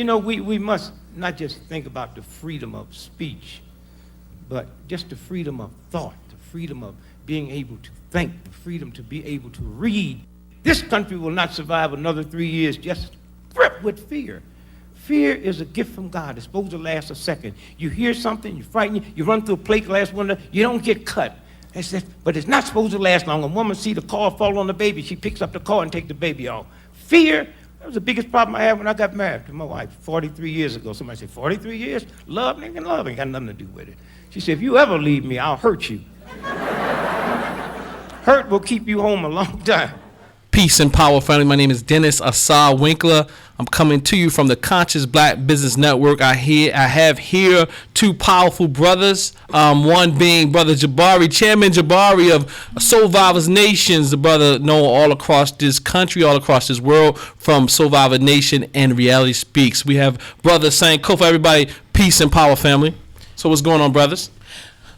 we must not just think about the freedom of speech, but just the freedom of thought, the freedom of being able to think, the freedom to be able to read. This country will not survive another 3 years just gripped with fear. Fear is a gift from God. It's supposed to last a second. You hear something, you're frightened, you run through a plate glass window, you don't get cut. But it's not supposed to last long. A woman see the car fall on the baby, she picks up the car and takes the baby off. Fear, that was the biggest problem I had when I got married to my wife 43 years ago. Somebody said, 43 years? Love, nigga, love ain't got nothing to do with it. She said, if you ever leave me, I'll hurt you. Hurt will keep you home a long time. Peace and power, family. My name is Dennis Assar Winkler. I'm coming to you from the Conscious Black Business Network. I have here two powerful brothers. One being Brother Jabari, Chairman Jabari of Survivors Nations, the brother known all across this country, all across this world, from Survivor Nation and Reality Speaks. We have Brother Sankofa. Everybody, peace and power, family. So what's going on, brothers?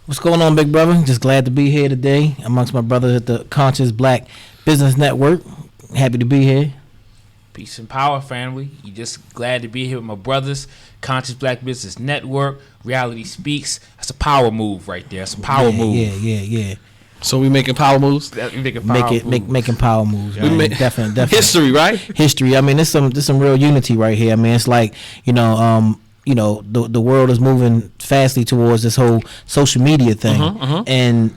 What's going on, big brother? Just glad to be here today amongst my brothers at the Conscious Black Business Network. Happy to be here. Peace and power, family. You just glad to be here with my brothers. Conscious Black Business Network, Reality Speaks. That's a power move right there. That's a power move. Yeah. So we making power moves? Making power moves. Yeah. Definitely. History, right? History. I mean, there's some real unity right here. I mean, it's like, the world is moving fastly towards this whole social media thing. And,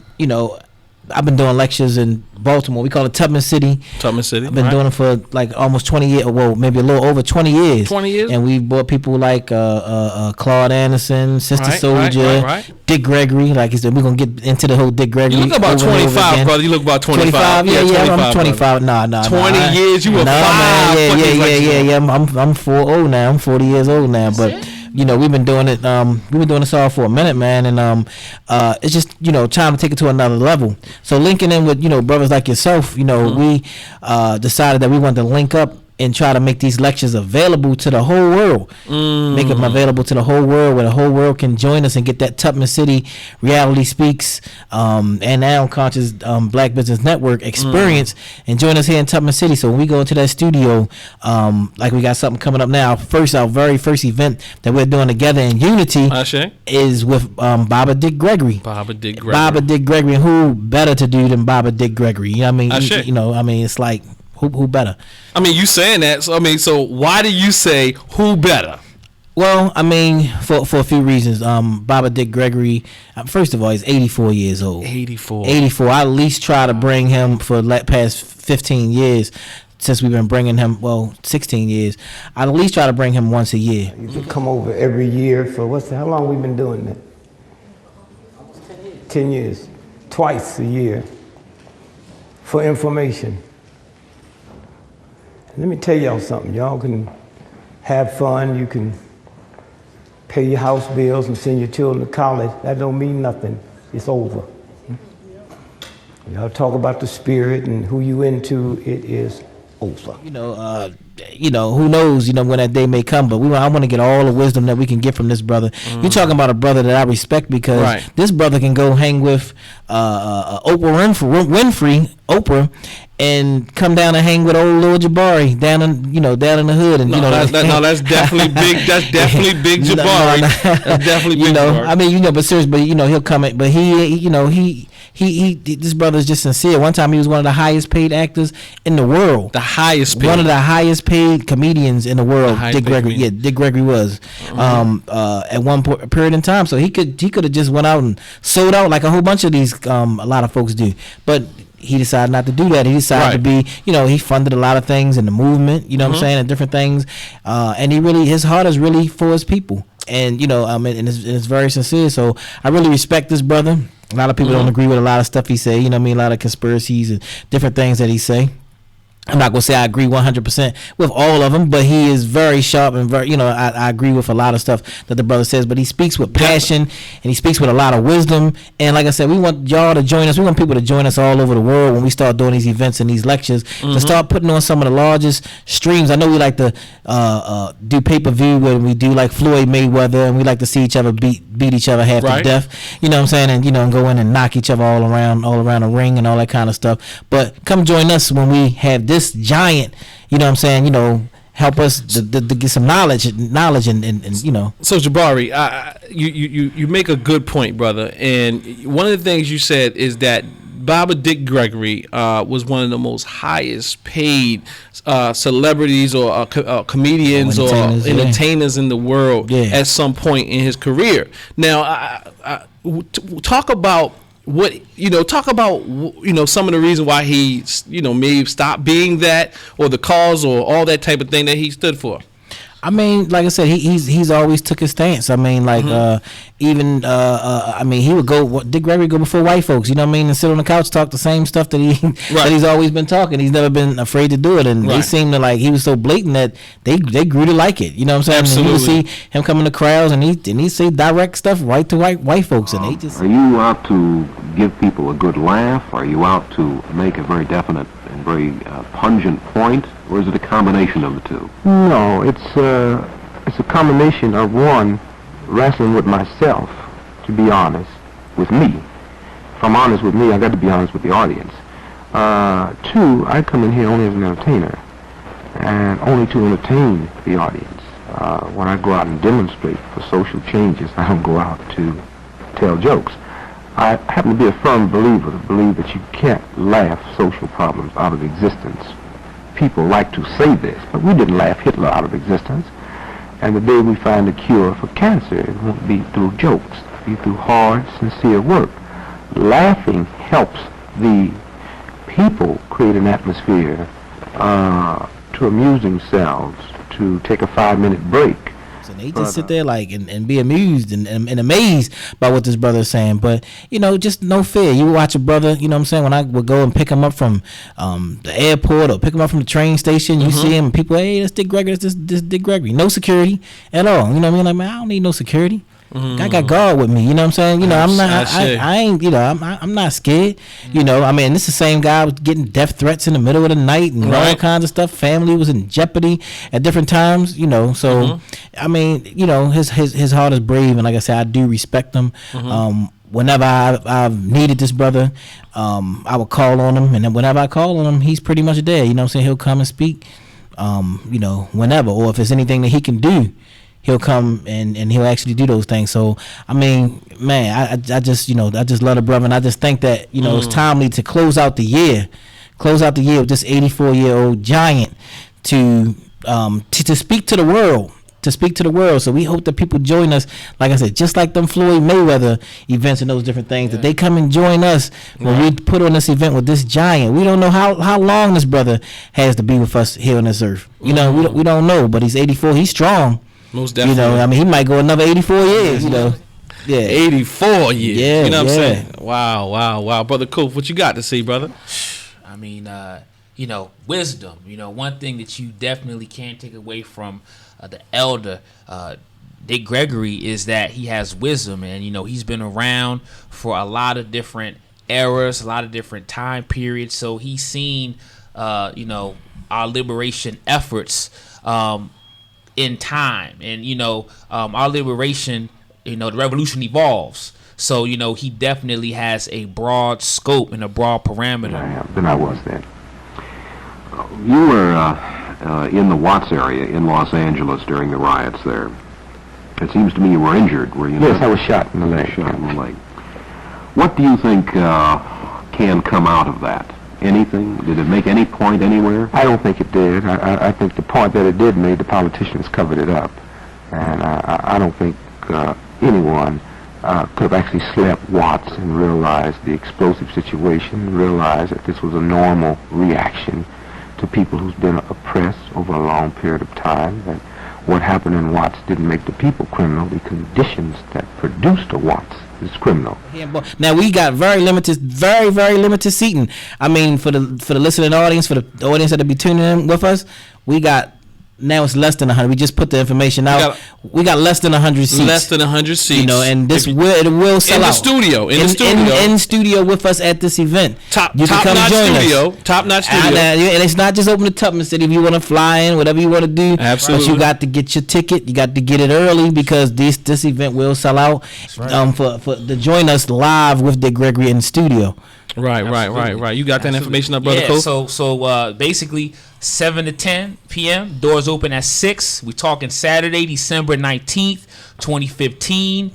I've been doing lectures in Baltimore. We call it Tubman City. I've been doing it for like almost 20 years. Well, maybe a little over 20 years. 20 years? And we brought people like Claude Anderson, Sister Soldier, right. Dick Gregory. Like he said, we're going to get into the whole Dick Gregory. You look about 25, brother. You look about 25. 25? Yeah, I'm 25. Nah. 20 years? You were 5. Yeah. I'm 40 now. I'm 40 years old now. But we've been doing it. We've been doing this all for a minute, man, and it's just time to take it to another level. So linking in with brothers like yourself, we decided that we wanted to link up and try to make these lectures available to the whole world. Make them available to the whole world, where the whole world can join us and get that Tubman City Reality Speaks and now Conscious Black Business Network experience and join us here in Tubman City. So when we go into that studio, like we got something coming up now, our very first event that we're doing together in unity is with Brother Dick Gregory. Brother Dick Gregory. And who better to do than Brother Dick Gregory? You know what I mean? It's like, who better? I mean, you saying that. So why do you say who better? Well, I mean, for a few reasons. Brother Dick Gregory, first of all, he's 84 years old. 84. I at least try to bring him for the past 15 years. Since we've been bringing him, 16 years, I at least try to bring him once a year. You can come over every year for how long we been doing that? 10 years. Twice a year for information. Let me tell y'all something. Y'all can have fun. You can pay your house bills and send your children to college. That don't mean nothing. It's over. Y'all talk about the spirit and who you into. It is over. Who knows, when that day may come, but I want to get all the wisdom that we can get from this brother. You're talking about a brother that I respect because this brother can go hang with Oprah Winfrey, and come down and hang with old Lil Jabari down in the hood. And that's definitely big. That's definitely big Jabari. That's definitely big Jabari. I mean, but seriously, but he'll come in. But he this brother is just sincere. One time he was one of the highest paid actors in the world. The highest paid. One of the highest paid comedians in the world. Dick Gregory. Yeah, Dick Gregory was at one period in time. So he could have just went out and sold out like a whole bunch of these a lot of folks do. But he decided not to do that. He decided to be, he funded a lot of things in the movement, what I'm saying, and different things. And his heart is really for his people. And, and it's very sincere. So I really respect this brother. A lot of people don't agree with a lot of stuff he say, a lot of conspiracies and different things that he say. I'm not going to say I agree 100% with all of them, but he is very sharp and very, I agree with a lot of stuff that the brother says, but he speaks with passion and he speaks with a lot of wisdom. And like I said, we want y'all to join us. We want people to join us all over the world when we start doing these events and these lectures to start putting on some of the largest streams. I know we like to do pay-per-view when we do like Floyd Mayweather, and we like to see each other beat each other half to death. You know what I'm saying? And, and go in and knock each other all around the ring and all that kind of stuff. But come join us when we have this giant, help us to get some knowledge and you know. So Jabari, you make a good point, brother. And one of the things you said is that Brother Dick Gregory was one of the most highest paid celebrities or comedians or entertainers in the world at some point in his career. Now, talk about some of the reason why he may have stopped being that, or the cause, or all that type of thing that he stood for. I mean, like I said, he's always took his stance. I mean, like I mean, he would go. Dick Gregory go before white folks. You know what I mean? And sit on the couch, talk the same stuff that that he's always been talking. He's never been afraid to do it. And they seem to like he was so blatant that they grew to like it. You know what I'm saying? Absolutely. And you would see him come in the crowds and he say direct stuff right to white folks, and they just. Are you out to give people a good laugh? Are you out to make a very definite and very pungent point? Or is it a combination of the two? No, it's a combination of, one, wrestling with myself, to be honest with me. If I'm honest with me, I got to be honest with the audience. Two, I come in here only as an entertainer, and only to entertain the audience. When I go out and demonstrate for social changes, I don't go out to tell jokes. I happen to be a firm believer that you can't laugh social problems out of existence. People like to say this, but we didn't laugh Hitler out of existence. And the day we find a cure for cancer, it won't be through jokes. It'll be through hard, sincere work. Laughing helps the people create an atmosphere to amuse themselves, to take a 5-minute break. So they just sit there like and be amused and amazed by what this brother is saying. But, just no fear. You watch a brother, you know what I'm saying, when I would go and pick him up from the airport or pick him up from the train station, you see him and people, hey, that's Dick Gregory, this Dick Gregory. No security at all. You know what I mean? Like, man, I don't need no security. I got God with me, you know what I'm saying? I'm not, I ain't, I'm not scared. I mean, this is the same guy was getting death threats in the middle of the night and all kinds of stuff. Family was in jeopardy at different times, so, I mean, his heart is brave, and like I said, I do respect him. Whenever I've needed this brother, I would call on him, and then whenever I call on him, he's pretty much there, you know what I'm saying? He'll come and speak, whenever, or if there's anything that he can do, he'll come and he'll actually do those things. So, I mean, man, I just love the brother, and I just think that, it's timely to close out the year with this 84-year-old giant to speak to the world. So we hope that people join us, like I said, just like them Floyd Mayweather events and those different things, that they come and join us when we put on this event with this giant. We don't know how long this brother has to be with us here on this earth. We don't know, but he's 84. He's strong. Most definitely. I mean, he might go another 84 years, Yeah. 84 years. Yeah. You know what I'm saying? Wow. Brother Koof, what you got to say, brother? I mean, wisdom. One thing that you definitely can't take away from the elder, Dick Gregory, is that he has wisdom. And, he's been around for a lot of different eras, a lot of different time periods. So he's seen, our liberation efforts, in time, and our liberation, the revolution evolves. So he definitely has a broad scope and a broad parameter. Than I was then. You were in the Watts area in Los Angeles during the riots there. It seems to me you were injured, were you? Yes, I was shot in the leg. What do you think can come out of that? Anything? Did it make any point anywhere? I don't think it did. I think the point that it did made, the politicians covered it up. And I don't think anyone could have actually slept Watts and realized the explosive situation, realized that this was a normal reaction to people who's been oppressed over a long period of time, that what happened in Watts didn't make the people criminal. The conditions that produced a Watts is criminal. Now we got very limited seating. I mean, for the listening audience, for the audience that'll be tuning in with us, we got. Now it's less than 100. We just put the information out. We got less than 100 seats. Less than 100 seats. And it will sell out. In studio with us at this event. Top-notch studio. And it's not just open to Tubman City. If you want to fly in, whatever you want to do. Absolutely. But you got to get your ticket. You got to get it early because this event will sell out. For to join us live with Dick Gregory in the studio. Right. You got that information up, Brother Cole? So basically, 7 to 10 p.m. Doors open at 6. We're talking Saturday, December 19th, 2015.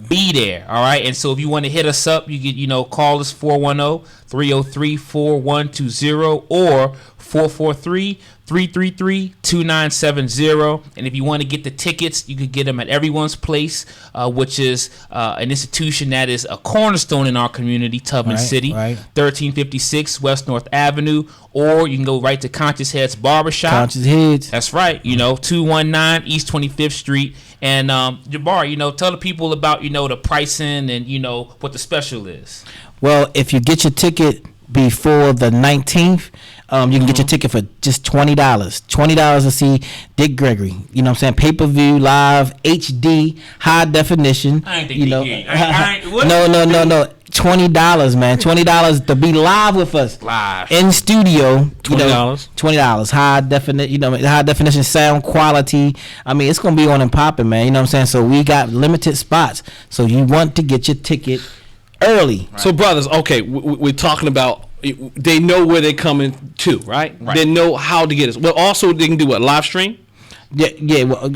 Be there, all right? And so if you want to hit us up, you can, call us 410-303-4120 or 443-333-2970. And if you want to get the tickets, you could get them at Everyone's Place, which is an institution that is a cornerstone in our community, Tubman City, 1356 West North Avenue. Or you can go right to Conscious Heads Barbershop. Conscious Heads. That's right. 219 East 25th Street. And Jabbar, tell the people about, the pricing and, what the special is. Well, if you get your ticket before the 19th, you can get your ticket for just $20. $20 to see Dick Gregory. You know what I'm saying? Pay-per-view, live, HD, high definition. I ain't think No. $20, man. $20 to be live with us. Live. In studio. $20. $20. High definition sound quality. I mean, it's gonna be on and popping, man. You know what I'm saying? So we got limited spots. So you want to get your ticket early. Right. So brothers, okay, we're talking about, they know where they're coming to, right? They know how to get us. Well, also they can do what, live stream? Yeah. Well,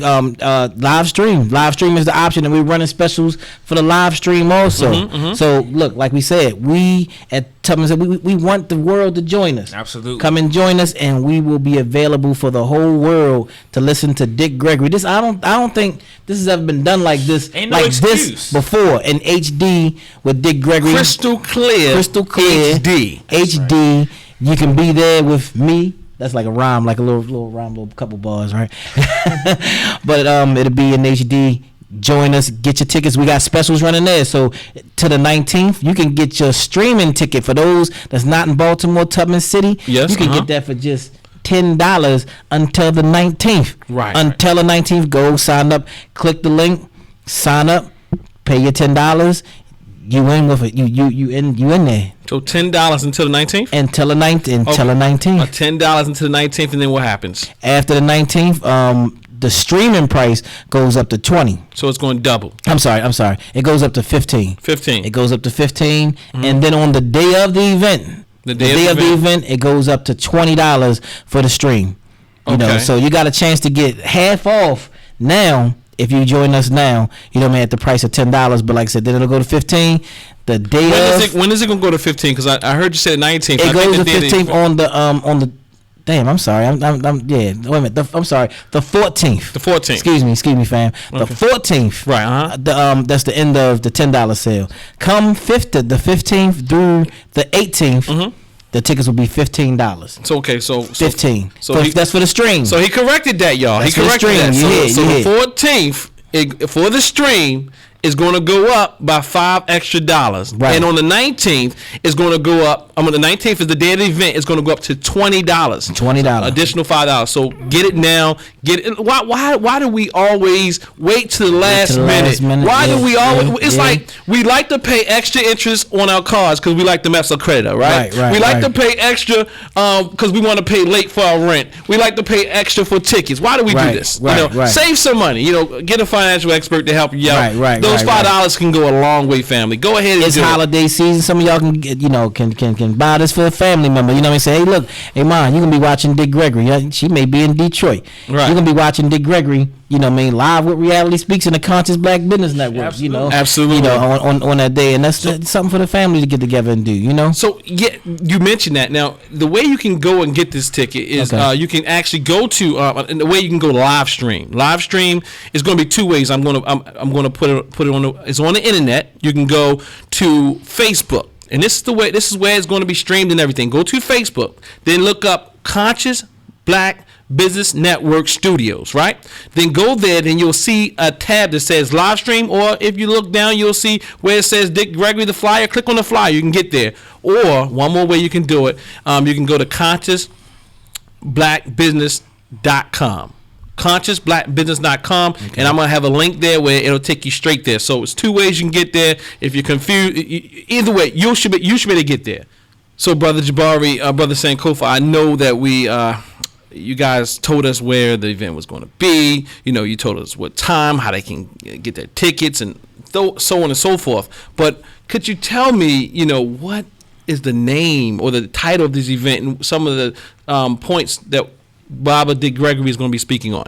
live stream. Live stream is the option, and we're running specials for the live stream also. So look, like we said, we at Tubman said we want the world to join us. Absolutely. Come and join us, and we will be available for the whole world to listen to Dick Gregory. I don't think this has ever been done like this. Ain't no like excuse. this before in HD with Dick Gregory. Crystal clear. HD. HD. You can be there with me. That's like a rhyme, like a little rhyme, little couple bars, right? But it'll be in HD. Join us, get your tickets. We got specials running there. So to the 19th, you can get your streaming ticket for those that's not in Baltimore, Tubman City. Yes, you can get that for just $10 until the 19th. Right. Until the 19th, go sign up. Click the link, sign up, pay your $10. You in with it. You in there. So $10 until the 19th? Until the 19th. $10 until the 19th, and then what happens? After the 19th, the streaming price goes up to $20. So it's going to double. I'm sorry. It goes up to $15. $15. It goes up to $15, and then on the day of the event, the day of the event, it goes up to $20 for the stream. You know, so you got a chance to get half off now. If you join us now, at the price of $10. But like I said, then it'll go to $15. The day when is it gonna go to 15? Because I heard you say the 19th. It goes to 15 on the. Damn, I'm sorry. Wait a minute. I'm sorry. The 14th. The 14th. Excuse me, fam. The 14th. Right. That's the end of the $10 sale. Come the 15th through the 18th. The tickets will be $15. So 15. So that's for the stream. So he corrected that, y'all. That's he corrected that. So the 14th for the stream is going to go up by $5 extra. Right. And on the 19th is going to go up. The 19th is the day of the event. It's going to go up to $20. $20. Additional $5. So get it now. Get it. Why do we always wait to the last minute? Why do we always? It's like we like to pay extra interest on our cards because we like the mess of credit, right? We like to pay extra because we want to pay late for our rent. We like to pay extra for tickets. Why do we do this? Save some money. Get a financial expert to help you out. Those $5 can go a long way, family. Go ahead and it's holiday season. Some of y'all can get, can buy this for a family member. You know what I mean? Say, hey, look, hey, Mom, you're going to be watching Dick Gregory. She may be in Detroit. Right. You're going to be watching Dick Gregory, live with Reality Speaks in the Conscious Black Business Network. Absolutely. On that day. And that's something for the family to get together and do, So, yeah, you mentioned that. Now, the way you can go and get this ticket is you can actually go to, the way you can go live stream. Live stream is going to be two ways. I'm going to put it on it's on the internet. You can go to Facebook. And this is where it's going to be streamed and everything. Go to Facebook. Then look up Conscious Black Business Network Studios, right? Then go there, then you'll see a tab that says live stream, or if you look down, you'll see where it says Dick Gregory, the flyer. Click on the flyer. You can get there. Or one more way you can do it, you can go to consciousblackbusiness.com. consciousblackbusiness.com, and I'm going to have a link there where it'll take you straight there. So it's two ways you can get there. If you're confused, either way, you should be able to get there. So Brother Jabari, Brother Sankofa, I know that you guys told us where the event was going to be. You told us what time, how they can get their tickets, and so on and so forth. But could you tell me, what is the name or the title of this event and some of the points that Brother Dick Gregory is going to be speaking on?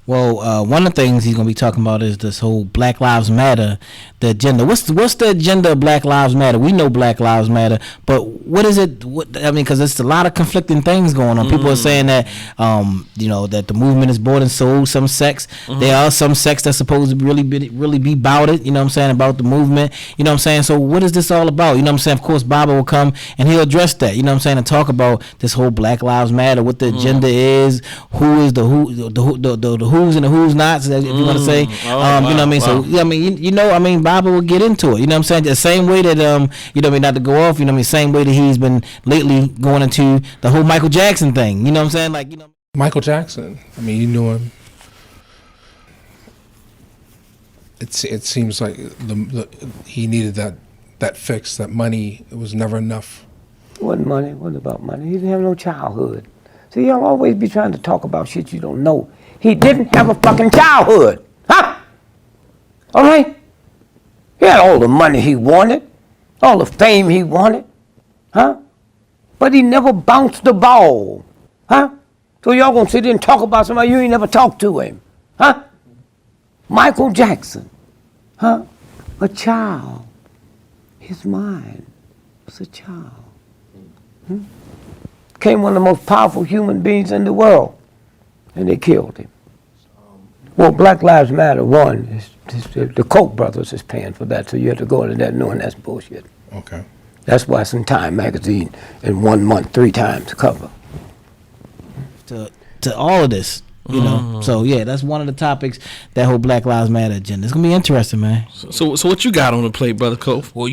Well, one of the things he's gonna be talking about is this whole Black Lives Matter, the agenda. What's the agenda of Black Lives Matter? We know Black Lives Matter, but what is it? Because it's a lot of conflicting things going on. People are saying that, that the movement is bought and sold. Some sects, there are some sects that's supposed to really be about it. You know what I'm saying, about the movement. You know what I'm saying. So what is this all about? You know what I'm saying. Of course, Baba will come and he'll address that. You know what I'm saying, and talk about this whole Black Lives Matter, what the agenda is, who is the who's and the who's nots, if you want to say. Wow, you know what I mean? wow. So, Baba will get into it. You know what I'm saying? The same way that, not to go off, same way that he's been lately going into the whole Michael Jackson thing. You know what I'm saying? Michael Jackson, you knew him. It seems like he needed that fix, that money. It was never enough. It wasn't money. It wasn't about money. He didn't have no childhood. See, y'all always be trying to talk about shit you don't know. He didn't have a fucking childhood. Huh? All right? He had all the money he wanted, all the fame he wanted. Huh? But he never bounced the ball. Huh? So y'all gonna sit there and talk about somebody you ain't never talked to him. Huh? Michael Jackson. Huh? A child. His mind was a child. Became one of the most powerful human beings in the world. And they killed him. Well, Black Lives Matter, one, the Koch brothers is paying for that, so you have to go into that knowing that's bullshit. Okay. That's why it's in Time magazine in 1 month, 3 times cover. To all of this, So, yeah, that's one of the topics, that whole Black Lives Matter agenda. It's going to be interesting, man. So what you got on the plate, Brother Kof? Well,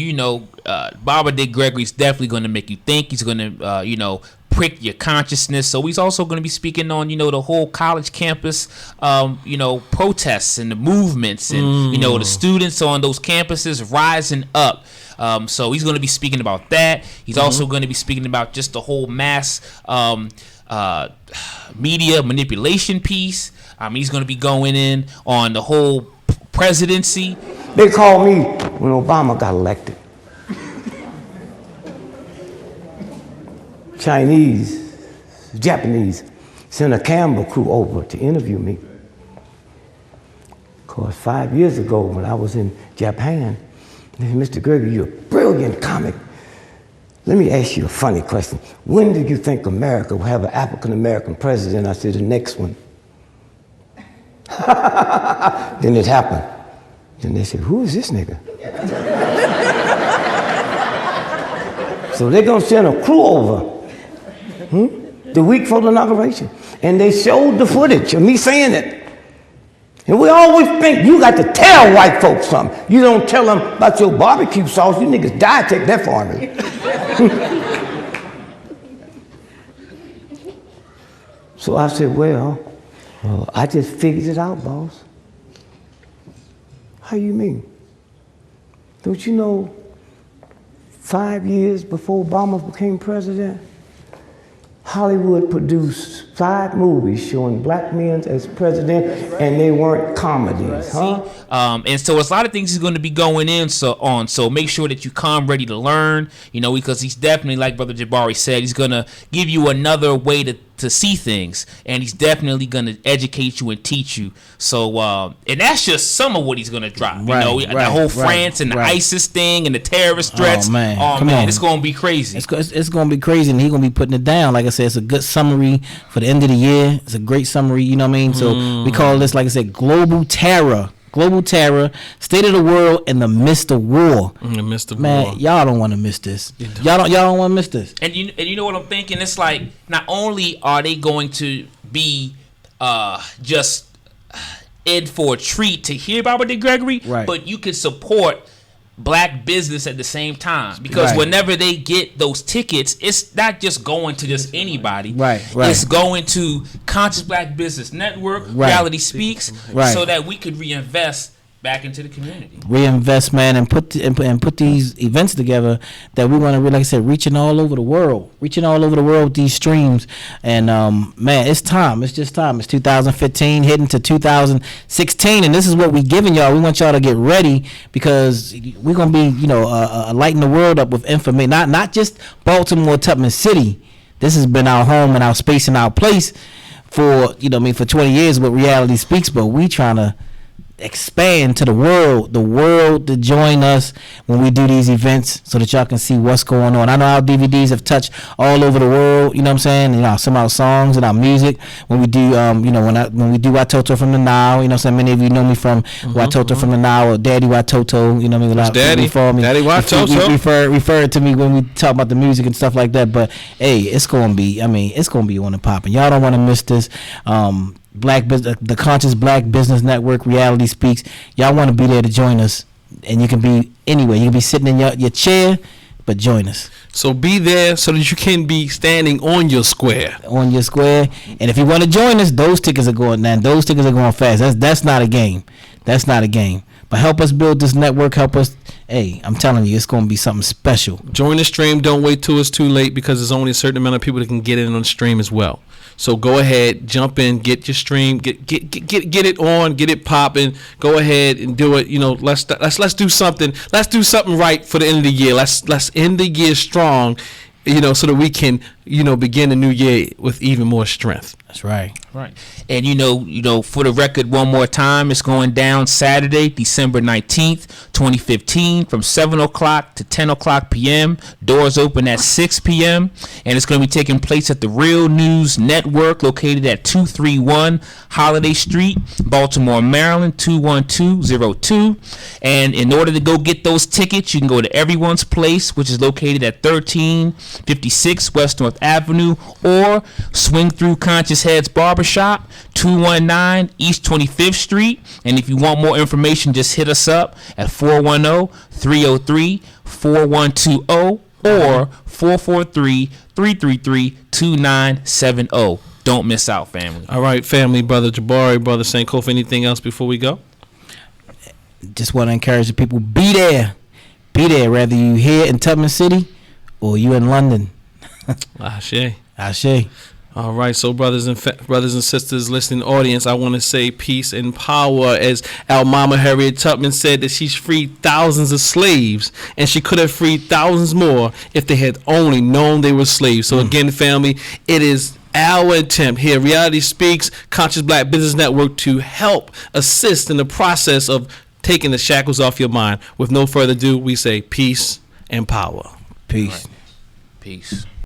Brother Dick Gregory is definitely going to make you think. He's going to, prick your consciousness. So he's also going to be speaking on, the whole college campus, protests and the movements and, the students on those campuses rising up. So he's going to be speaking about that. He's also going to be speaking about just the whole mass media manipulation piece. He's going to be going in on the whole presidency. They called me when Obama got elected. Chinese, Japanese, sent a camera crew over to interview me. Of course, 5 years ago when I was in Japan, they said, Mr. Gregory, you're a brilliant comic. Let me ask you a funny question. When do you think America will have an African-American president? I said, the next one. Then it happened. Then they said, who is this nigga? So they're gonna send a crew over the week for the inauguration. And they showed the footage of me saying it. And we always think you got to tell white folks something. You don't tell them about your barbecue sauce. You niggas die, take that for me. So I said, well, I just figured it out, boss. How you mean? Don't you know 5 years before Obama became president, Hollywood produced 5 movies showing black men as president, and they weren't comedies, huh? And so it's a lot of things he's going to be going in on. So make sure that you come ready to learn, because he's definitely, like Brother Jabari said, he's going to give you another way to see things, and he's definitely going to educate you and teach you. So, and that's just some of what he's going to drop. The whole France and the ISIS thing and the terrorist threats. Oh man, Come on. It's going to be crazy. It's going to be crazy, and he's going to be putting it down. Like I said, it's a good summary for the end of the year. It's a great summary. You know what I mean? So we call this, like I said, global terror. Global terror, state of the world in the midst of war. In the midst of war. Man, y'all don't want to miss this. Y'all don't want to miss this. And you know what I'm thinking? It's like, not only are they going to be just in for a treat to hear about Dick Gregory, but you can support black business at the same time, because whenever they get those tickets, it's not just going to just anybody. It's going to Conscious Black Business Network, Reality Speaks, so that we could reinvest back into the community. Reinvest, man, and put these events together that we want to, like I said, reaching all over the world with these streams. And man, it's time. It's just time. It's 2015 heading to 2016, and this is what we giving y'all. We want y'all to get ready, because we're gonna be, lighting the world up with information. Not just Baltimore, Tubman City. This has been our home and our space and our place for, for 20 years with Reality Speaks, but we trying to expand to the world to join us when we do these events so that y'all can see what's going on. I know our DVDs have touched all over the world, you know what I'm saying? Some of our songs and our music when we do when we do Watoto from the Nile, you know what I'm saying? Many of you know me from Watoto from the Nile or Daddy Watoto, you know what I mean? A lot of Daddy, people call me Daddy Watoto. refer to me when we talk about the music and stuff like that, but hey, it's gonna be on and popping. Y'all don't want to miss this. The Conscious Black Business Network, Reality Speaks. Y'all want to be there to join us, and you can be anywhere. You can be sitting in your chair, but join us. So be there so that you can be standing on your square. On your square, and if you want to join us, those tickets are going down. Those tickets are going fast. That's not a game. That's not a game. But help us build this network. Help us. Hey, I'm telling you, it's going to be something special. Join the stream. Don't wait till it's too late because there's only a certain amount of people that can get in on the stream as well. So go ahead, jump in, get your stream, get it on, get it popping. Go ahead and do it. Let's do something. Let's do something right for the end of the year. Let's end the year strong, so that we can begin the new year with even more strength. That's right. Right. And for the record, one more time, it's going down Saturday, December 19th, 2015, from 7 o'clock to 10 o'clock p.m. Doors open at 6 p.m. And it's going to be taking place at the Real News Network, located at 231 Holiday Street, Baltimore, Maryland, 21202. And in order to go get those tickets, you can go to Everyone's Place, which is located at 1356 West North Avenue, or swing through Conscious Heads Barbershop, 219 East 25th Street. And if you want more information, just hit us up at 410-303-4120 or 443-333-2970. Don't miss out, family. All right, family, Brother Jabari, Brother St. Kof, anything else before we go? Just want to encourage the people, be there, whether you here in Tubman City or you in London. Ashe. All right, so brothers and sisters, listening audience, I want to say peace and power. As our mama Harriet Tubman said, that she's freed thousands of slaves, and she could have freed thousands more if they had only known they were slaves. So again, family, it is our attempt here, Reality Speaks, Conscious Black Business Network, to help assist in the process of taking the shackles off your mind. With no further ado, we say peace and power. Peace. Peace.